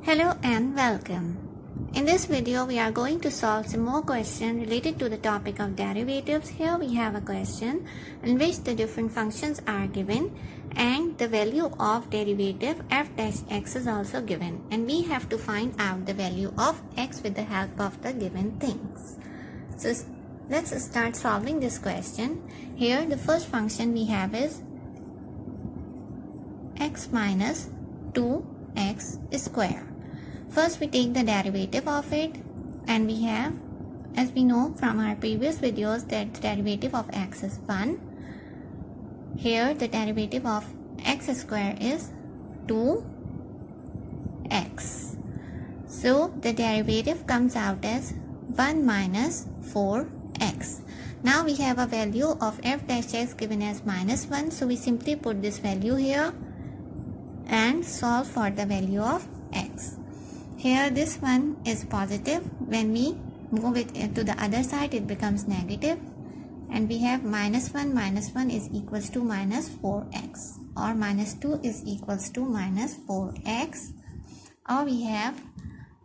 Hello and welcome. In this video, we are going to solve some more questions related to the topic of derivatives. Here we have a question in which the different functions are given and the value of derivative f dash x is also given, and we have to find out the value of x with the help of the given things. So let's start solving this question. Here the first function we have is x minus 2x square. First we take the derivative of it, and we have, as we know from our previous videos, that the derivative of x is 1. Here the derivative of x square is 2x. So the derivative comes out as 1 minus 4x. Now we have a value of f dash x given as minus 1. So we simply put this value here and solve for the value of x. Here this one is positive. When we move it to the other side, it becomes negative, and we have minus 1 is equals to minus 4x, or minus 2 is equals to minus 4x, or we have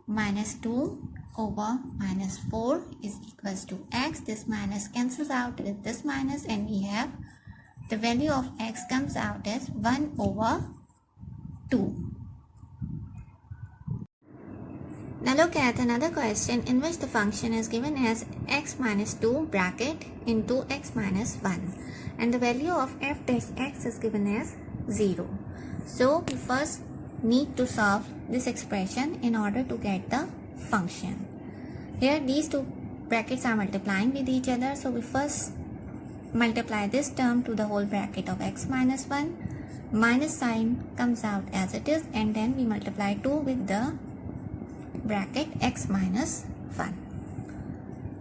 minus 2 over minus 4 is equals to x. This minus cancels out with this minus, and we have the value of x comes out as 1 over 2. Now look at another question in which the function is given as x minus 2 bracket into x minus 1, and the value of f dash x is given as 0. So we first need to solve this expression in order to get the function. Here these two brackets are multiplying with each other, so we first multiply this term to the whole bracket of x minus 1. Minus sign comes out as it is, and then we multiply 2 with the bracket x minus 1.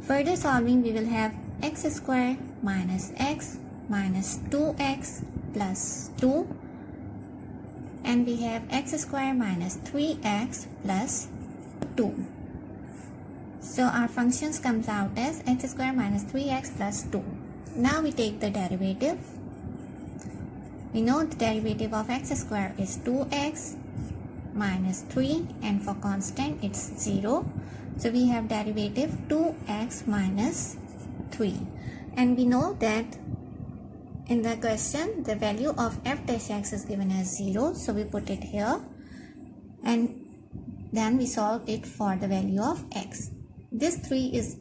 Further solving, we will have x square minus x minus 2x plus 2, and we have x square minus 3x plus 2. So our functions comes out as x square minus 3x plus 2. Now we take the derivative. We know the derivative of x square is 2x minus 3, and for constant it's 0. So we have derivative 2x minus 3, and we know that in the question the value of f dash x is given as 0, so we put it here and then we solve it for the value of x. This 3 is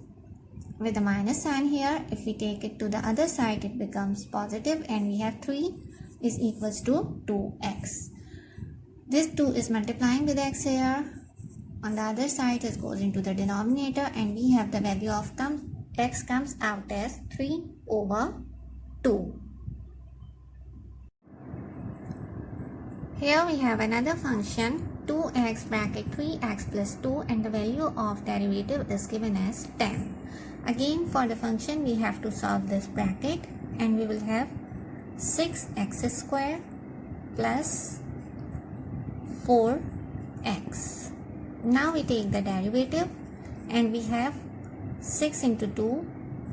with a minus sign here. If we take it to the other side, it becomes positive, and we have 3 is equals to 2x. This 2 is multiplying with x here. On the other side, it goes into the denominator, and we have the value of x comes out as 3 over 2. Here we have another function 2x bracket 3x plus 2, and the value of derivative is given as 10. Again, for the function we have to solve this bracket, and we will have 6x square plus 4x. Now we take the derivative, and we have 6 into 2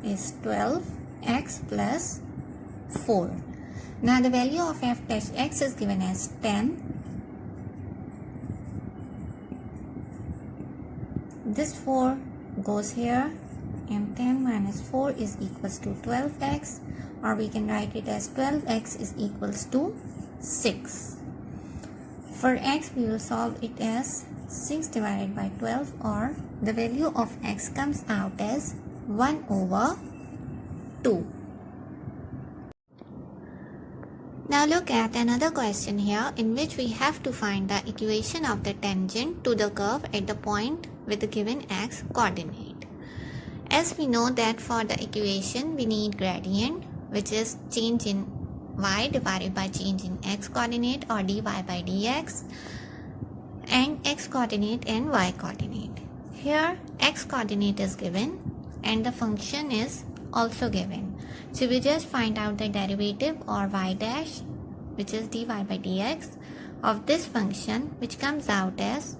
is 12x plus 4. Now the value of f dash x is given as 10. This 4 goes here, and 10 minus 4 is equals to 12x, or we can write it as 12x is equals to 6. For x, we will solve it as 6 divided by 12, or the value of x comes out as 1 over 2. Now look at another question here in which we have to find the equation of the tangent to the curve at the point with the given x coordinate. As we know that for the equation we need gradient, which is change in y divided by change in x coordinate, or dy by dx, and x coordinate and y coordinate. Here x coordinate is given and the function is also given. So we just find out the derivative, or y dash, which is dy by dx, of this function, which comes out as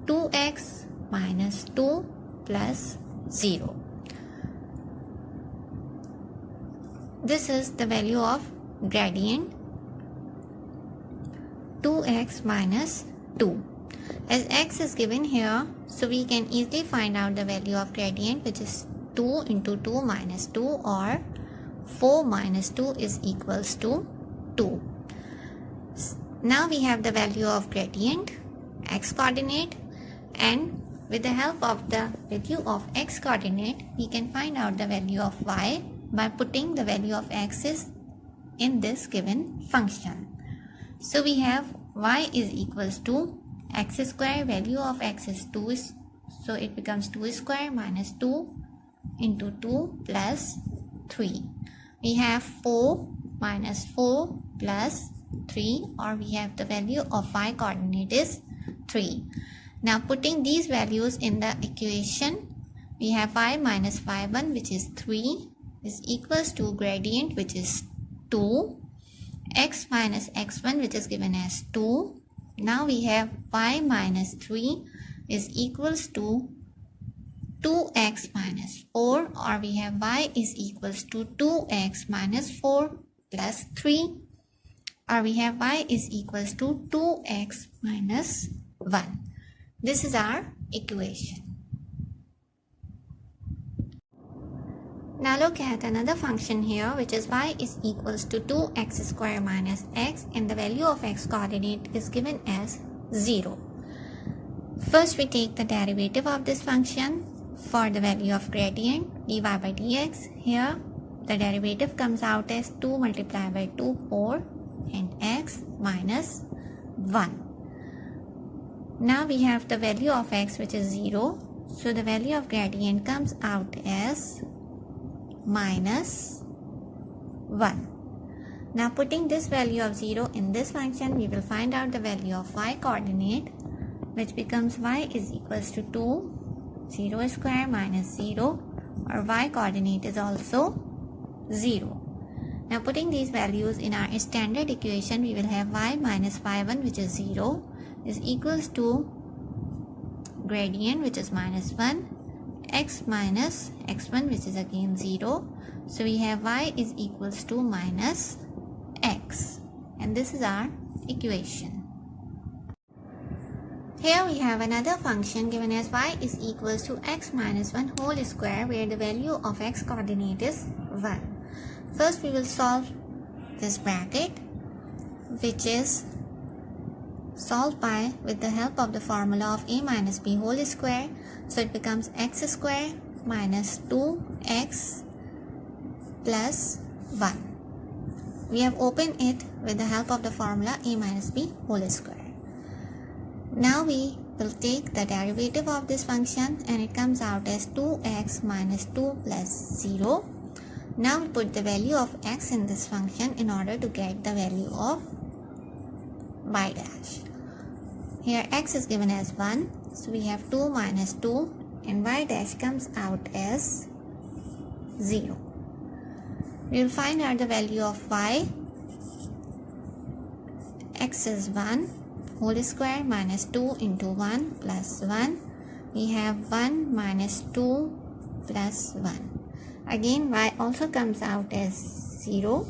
2x minus 2 plus 0. This is the value of gradient 2x minus 2. As x is given here, so we can easily find out the value of gradient, which is 2 into 2 minus 2, or 4 minus 2 is equals to 2. Now we have the value of gradient, x coordinate, and with the help of the value of x coordinate, we can find out the value of y by putting the value of x in this given function. So we have y is equals to x square, value of x is 2, so it becomes 2 square minus 2 into 2 plus 3. We have 4 minus 4 plus 3, or we have the value of y coordinate is 3. Now putting these values in the equation, we have y minus y1, which is 3, is equals to gradient, which is 2, x minus x1, which is given as 2. Now we have y minus 3 is equals to 2x minus 4, or we have y is equals to 2x minus 4 plus 3, or we have y is equals to 2x minus 1. This is our equation. Now look at another function here, which is y is equals to 2x square minus x, and the value of x coordinate is given as 0. First we take the derivative of this function for the value of gradient dy by dx. Here the derivative comes out as 2 multiplied by 2, 4, and x minus 1. Now we have the value of x, which is 0, so the value of gradient comes out as minus 1. Now putting this value of 0 in this function, we will find out the value of y coordinate, which becomes y is equals to 2, 0 square minus 0, or y coordinate is also 0. Now putting these values in our standard equation, we will have y minus y1, which is 0, is equals to gradient, which is minus 1, x minus x1, which is again 0. So we have y is equals to minus x, and this is our equation. Here we have another function given as y is equals to x minus 1 whole square, where the value of x coordinate is 1. First we will solve this bracket, which is solved by with the help of the formula of a minus b whole square. So it becomes x square minus 2x plus 1. We have opened it with the help of the formula a minus b whole square. Now we will take the derivative of this function, and it comes out as 2x minus 2 plus 0. Now we put the value of x in this function in order to get the value of y dash. Here x is given as 1, so we have 2 minus 2, and y dash comes out as 0. We will find out the value of y. X is 1 whole square minus 2 into 1 plus 1. We have 1 minus 2 plus 1. Again y also comes out as 0.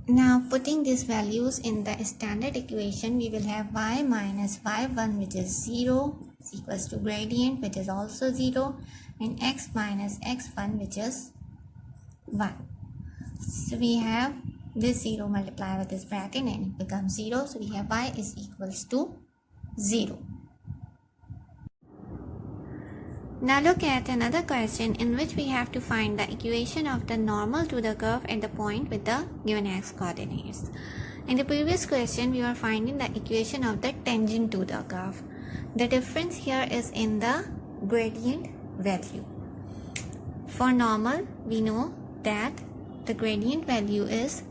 Now putting these values in the standard equation, we will have y minus y1, which is 0, is equals to gradient, which is also 0, and x minus x1, which is 1. So we have this 0 multiplied with this bracket, and it becomes 0. So we have y is equals to 0. Now look at another question in which we have to find the equation of the normal to the curve at the point with the given x coordinates. In the previous question, we were finding the equation of the tangent to the curve. The difference here is in the gradient value. For normal, we know that the gradient value is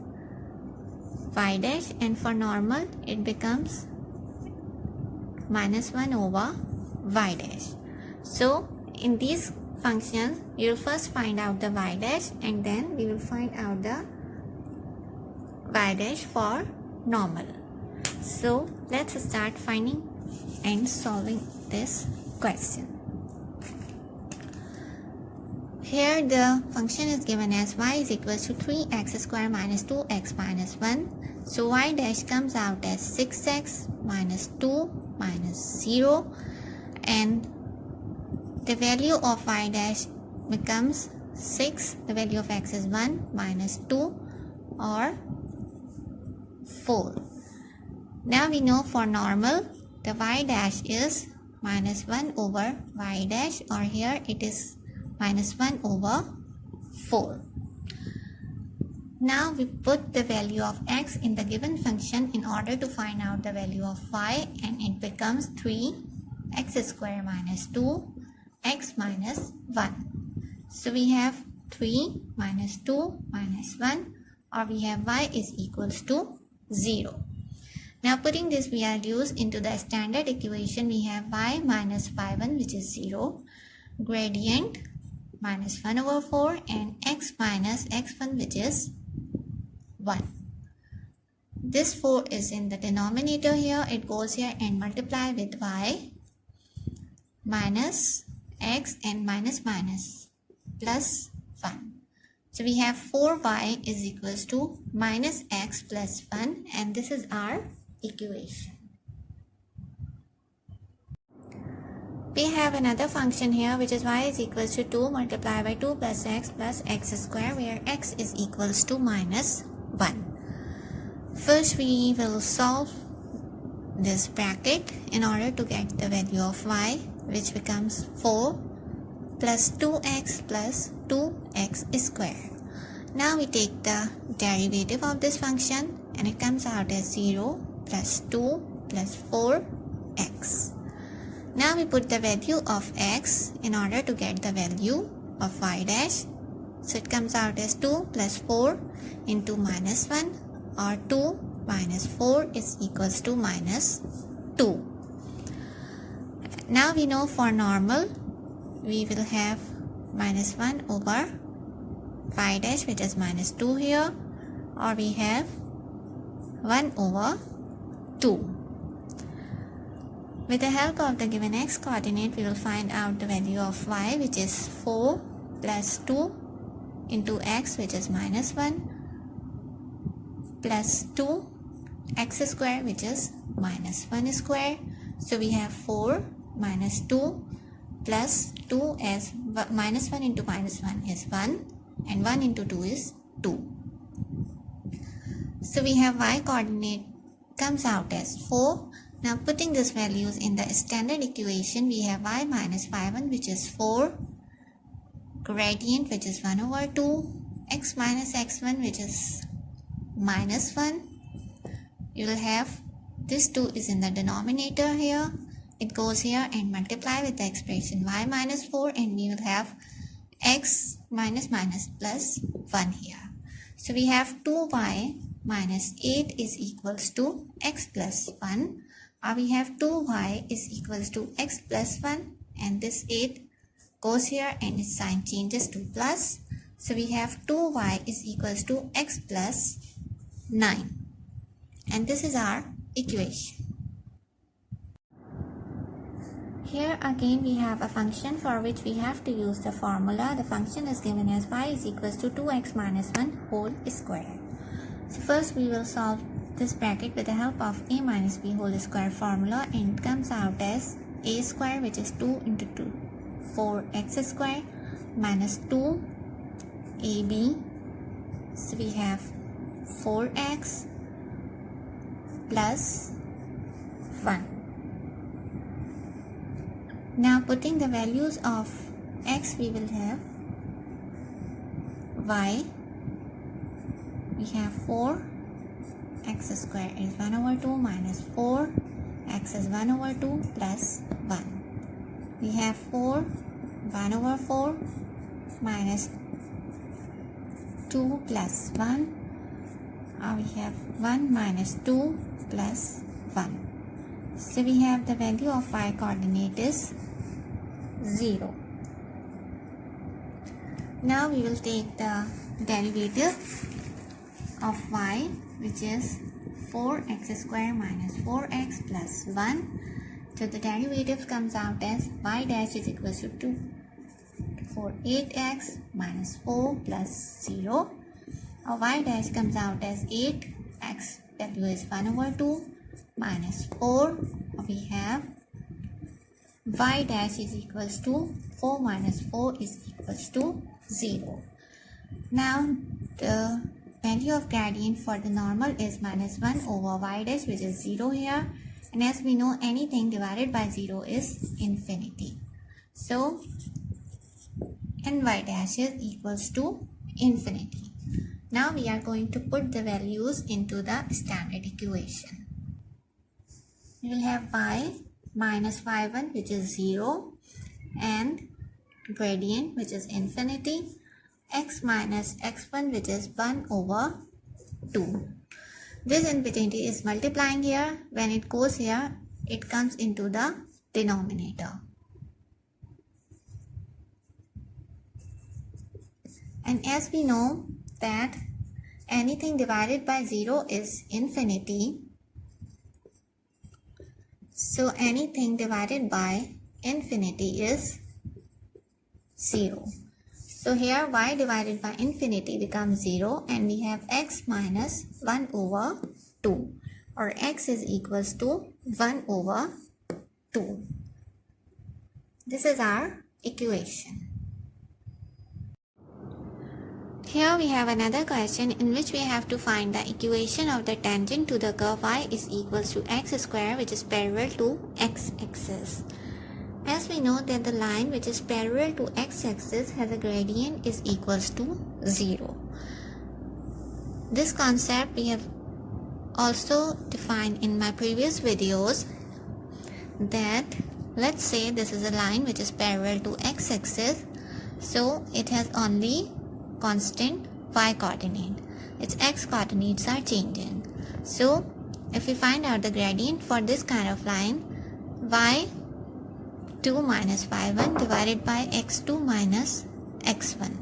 y dash, and for normal it becomes minus 1 over y dash. So in these functions, we will first find out the y dash, and then we will find out the y dash for normal. So let's start finding and solving this question. Here the function is given as y is equals to 3x square minus 2x minus 1. So y dash comes out as 6x minus 2 minus 0, and the value of y dash becomes 6. The value of x is 1 minus 2 or 4. Now we know for normal the y dash is minus 1 over y dash, or here it is minus 1 over 4. Now we put the value of x in the given function in order to find out the value of y, and it becomes 3x square minus 2x minus 1. So we have 3 minus 2 minus 1, or we have y is equals to 0. Now putting this values into the standard equation, we have y minus y1 which is 0, gradient minus 1 over 4, and x minus x1 which is 1. This 4 is in the denominator here. It goes here and multiply with y minus x and minus minus plus 1. So we have 4y is equals to minus x plus 1, and this is our equation. We have another function here which is y is equals to 2 multiplied by 2 plus x square, where x is equals to minus 1. First we will solve this bracket in order to get the value of y, which becomes 4 plus 2x plus 2x square. Now we take the derivative of this function and it comes out as 0 plus 2 plus 4x. Now we put the value of x in order to get the value of y dash. So it comes out as 2 plus 4 into minus 1, or 2 minus 4 is equals to minus 2. Now we know for normal we will have minus 1 over y dash which is minus 2 here, or we have 1 over 2. With the help of the given x coordinate, we will find out the value of y, which is 4 plus 2 into x, which is minus 1, plus 2 x square, which is minus 1 square. So we have 4 minus 2 plus 2 as minus 1 into minus 1 is 1, and 1 into 2 is 2. So we have y coordinate comes out as 4. Now putting these values in the standard equation, we have y minus y1 which is 4, gradient which is 1 over 2, x minus x1 which is minus 1. You will have this 2 is in the denominator here. It goes here and multiply with the expression y minus 4, and we will have x minus minus plus 1 here. So we have 2y minus 8 is equals to x plus 1. Or we have 2y is equals to x plus 1, and this 8 goes here and its sign changes to plus. So we have 2y is equals to x plus 9, and this is our equation. Here again we have a function for which we have to use the formula. The function is given as y is equals to 2x minus 1 whole square. So first we will solve this bracket with the help of a minus b whole square formula, and it comes out as a square which is 2 into 2 4x square minus 2 ab. So we have 4x plus 1. Now putting the values of x, we will have y, we have 4 x square is 1 over 2 minus 4, x is 1 over 2 plus 1. We have 4, 1 over 4 minus 2 plus 1. We have 1 minus 2 plus 1. So we have the value of y coordinate is 0. Now we will take the derivative of y, which is 4x square minus 4x plus 1. So the derivative comes out as y dash is equals to 2 4, 8x minus 4 plus 0. Our y dash comes out as 8x, w is 1 over 2 minus 4. We have y dash is equals to 4 minus 4 is equals to 0. Now the value of gradient for the normal is minus 1 over y dash, which is 0 here, and as we know anything divided by 0 is infinity. So ny dash is equals to infinity. Now we are going to put the values into the standard equation. We will have y minus y1, which is 0, and gradient, which is infinity, x minus x1, which is 1 over 2. This infinity is multiplying here. When it goes here, it comes into the denominator. And as we know that anything divided by 0 is infinity, so anything divided by infinity is 0. So here y divided by infinity becomes 0, and we have x minus 1 over 2, or x is equals to 1 over 2. This is our equation. Here we have another question in which we have to find the equation of the tangent to the curve y is equals to x square, which is parallel to x-axis. As we know that the line which is parallel to x-axis has a gradient is equals to 0. This concept we have also defined in my previous videos, that let's say this is a line which is parallel to x-axis, so it has only constant y coordinate. Its x coordinates are changing. So if we find out the gradient for this kind of line, y2 minus y1 divided by x2 minus x1.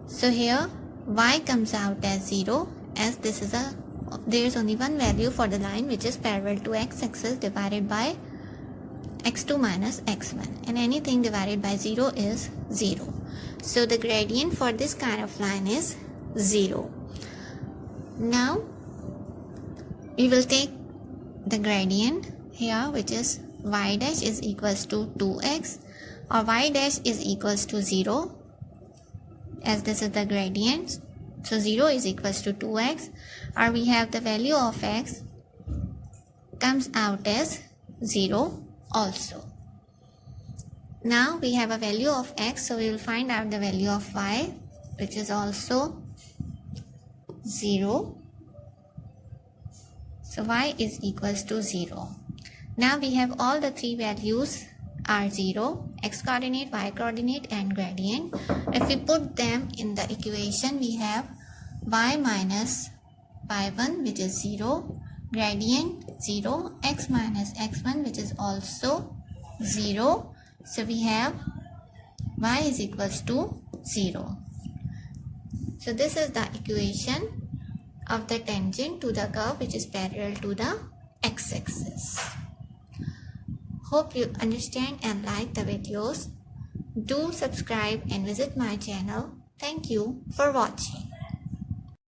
So here y comes out as 0, as there is only one value for the line which is parallel to x-axis divided by x2 minus x1, and anything divided by 0 is 0. So the gradient for this kind of line is 0. Now we will take the gradient here, which is y dash is equals to 2x, or y dash is equals to 0, as this is the gradient. So 0 is equals to 2x, or we have the value of x comes out as 0 also. Now we have a value of x, so we will find out the value of y, which is also 0. So y is equals to 0. Now we have all the three values are 0, x coordinate, y coordinate, and gradient. If we put them in the equation, we have y minus y1, which is 0, gradient 0, x minus x1, which is also 0. So we have y is equals to 0. So this is the equation of the tangent to the curve which is parallel to the x-axis. Hope you understand and like the videos. Do subscribe and visit my channel. Thank you for watching.